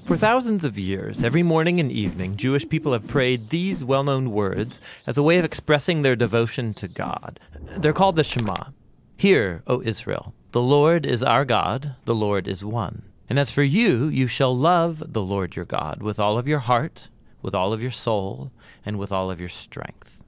For thousands of years, every morning and evening, Jewish people have prayed these well-known words as a way of expressing their devotion to God. They're called the Shema. Hear, O Israel, the Lord is our God, the Lord is one. And as for you, you shall love the Lord your God with all of your heart, with all of your soul, and with all of your strength.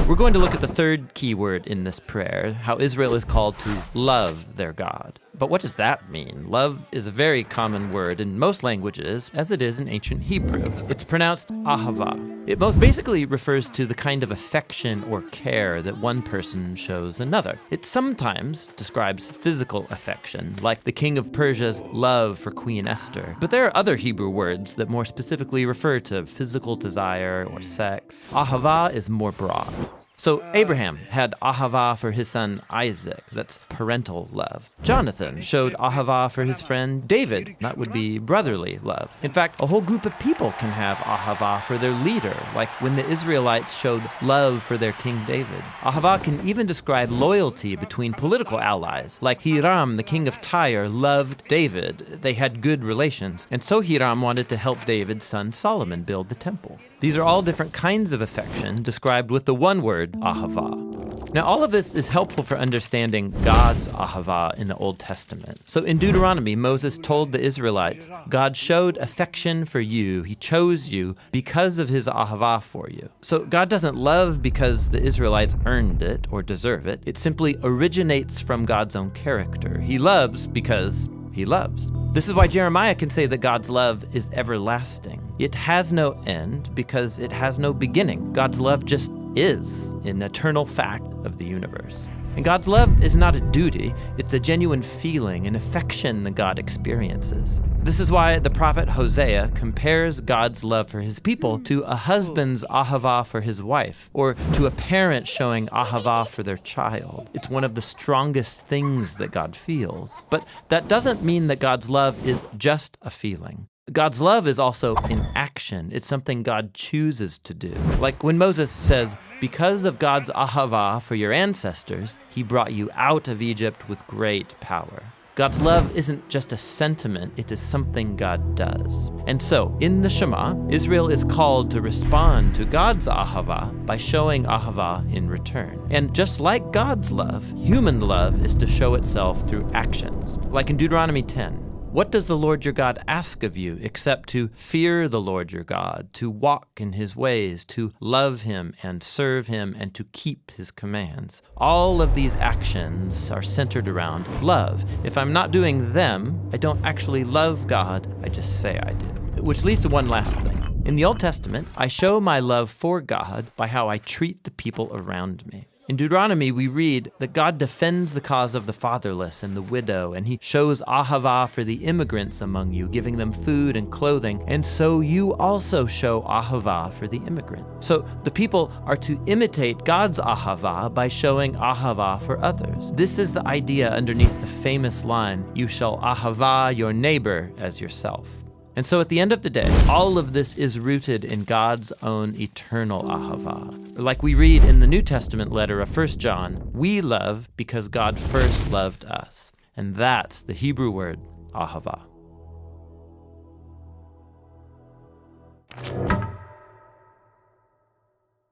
We're going to look at the third key word in this prayer, how Israel is called to love their God. But what does that mean? Love is a very common word in most languages, as it is in ancient Hebrew. It's pronounced Ahavah. It most basically refers to the kind of affection or care that one person shows another. It sometimes describes physical affection, like the king of Persia's love for Queen Esther. But there are other Hebrew words that more specifically refer to physical desire or sex. Ahavah is more broad. So Abraham had Ahavah for his son Isaac, that's parental love. Jonathan showed Ahavah for his friend David, that would be brotherly love. In fact, a whole group of people can have Ahavah for their leader, like when the Israelites showed love for their King David. Ahavah can even describe loyalty between political allies, like Hiram, the king of Tyre, loved David. They had good relations, and so Hiram wanted to help David's son Solomon build the temple. These are all different kinds of affection described with the one word, Ahavah. Now, all of this is helpful for understanding God's Ahavah in the Old Testament. So in Deuteronomy, Moses told the Israelites, God showed affection for you. He chose you because of his Ahavah for you. So God doesn't love because the Israelites earned it or deserve it. It simply originates from God's own character. He loves because he loves. This is why Jeremiah can say that God's love is everlasting. It has no end because it has no beginning. God's love just is an eternal fact of the universe. And God's love is not a duty, it's a genuine feeling, an affection that God experiences. This is why the prophet Hosea compares God's love for his people to a husband's Ahavah for his wife, or to a parent showing Ahavah for their child. It's one of the strongest things that God feels. But that doesn't mean that God's love is just a feeling. God's love is also in action. It's something God chooses to do. Like when Moses says, because of God's Ahavah for your ancestors, he brought you out of Egypt with great power. God's love isn't just a sentiment, it is something God does. And so, in the Shema, Israel is called to respond to God's Ahavah by showing Ahavah in return. And just like God's love, human love is to show itself through actions. Like in Deuteronomy 10. What does the Lord your God ask of you except to fear the Lord your God, to walk in his ways, to love him and serve him, and to keep his commands? All of these actions are centered around love. If I'm not doing them, I don't actually love God, I just say I do. Which leads to one last thing. In the Old Testament, I show my love for God by how I treat the people around me. In Deuteronomy, we read that God defends the cause of the fatherless and the widow, and he shows Ahavah for the immigrants among you, giving them food and clothing, and so you also show Ahavah for the immigrant. So the people are to imitate God's Ahavah by showing Ahavah for others. This is the idea underneath the famous line, you shall Ahavah your neighbor as yourself. And so at the end of the day, all of this is rooted in God's own eternal Ahavah. Like we read in the New Testament letter of 1 John, we love because God first loved us. And that's the Hebrew word Ahavah.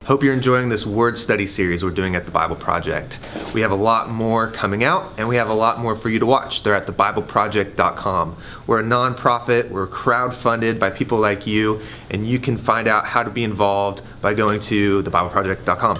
Hope you're enjoying this word study series we're doing at the Bible Project. We have a lot more coming out, and we have a lot more for you to watch. They're at thebibleproject.com. We're a nonprofit, we're crowdfunded by people like you, and you can find out how to be involved by going to thebibleproject.com.